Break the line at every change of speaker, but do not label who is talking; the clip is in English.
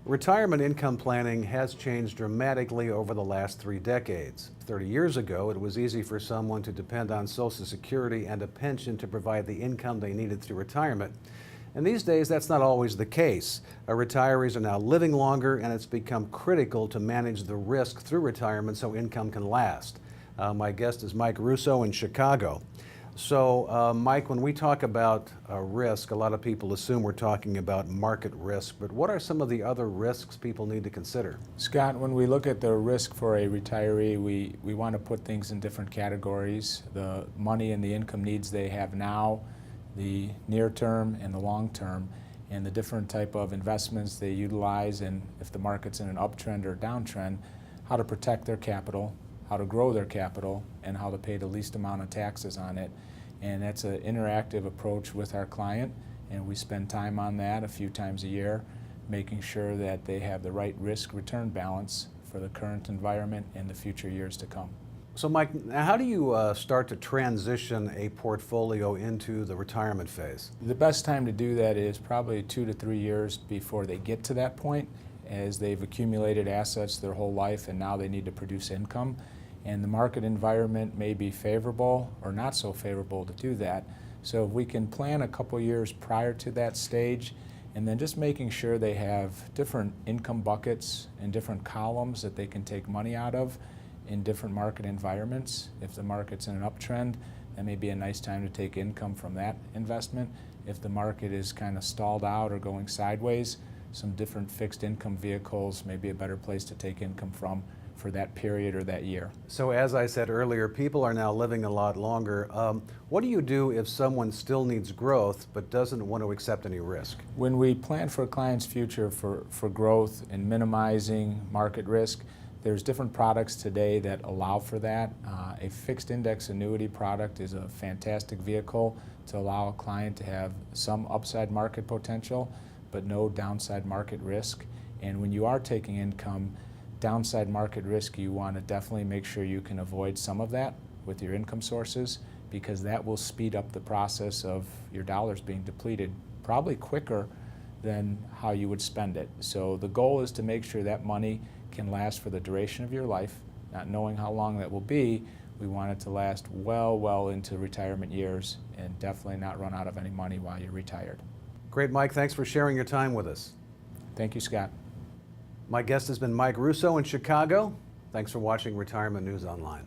Retirement income planning has changed dramatically over the last 3 decades. 30 years ago, it was easy for someone to depend on Social Security and a pension to provide the income they needed through retirement. And these days, that's not always the case. Retirees are now living longer, and it's become critical to manage the risk through retirement so income can last. My guest is Mike Russo in Chicago. So, Mike, when we talk about risk, a lot of people assume we're talking about market risk, but what are some of the other risks people need to consider?
Scott, when we look at the risk for a retiree, we want to put things in different categories. The money and the income needs they have now, the near term and the long term, and the different type of investments they utilize, and if the market's in an uptrend or downtrend, how to protect their capital, how to grow their capital, and how to pay the least amount of taxes on it. And that's an interactive approach with our client, and we spend time on that a few times a year, making sure that they have the right risk-return balance for the current environment and the future years to come.
So, Mike, how do you start to transition a portfolio into the retirement phase?
The best time to do that is probably 2 to 3 years before they get to that point, as they've accumulated assets their whole life and now they need to produce income. And the market environment may be favorable or not so favorable to do that. So if we can plan a couple years prior to that stage, and then just making sure they have different income buckets and different columns that they can take money out of in different market environments. If the market's in an uptrend, that may be a nice time to take income from that investment. If the market is kind of stalled out or going sideways, some different fixed income vehicles may be a better place to take income from for that period or that year.
So as I said earlier, people are now living a lot longer. What do you do if someone still needs growth but doesn't want to accept any risk?
When we plan for a client's future for growth and minimizing market risk, there's different products today that allow for that. A fixed index annuity product is a fantastic vehicle to allow a client to have some upside market potential but no downside market risk. And when you are taking income, downside market risk, you want to definitely make sure you can avoid some of that with your income sources, because that will speed up the process of your dollars being depleted probably quicker than how you would spend it. So the goal is to make sure that money can last for the duration of your life. Not knowing how long that will be, we want it to last well into retirement years and definitely not run out of any money while you're retired.
Great, Mike. Thanks for sharing your time with us.
Thank you, Scott.
My guest has been Mike Russo in Chicago. Thanks for watching Retirement News Online.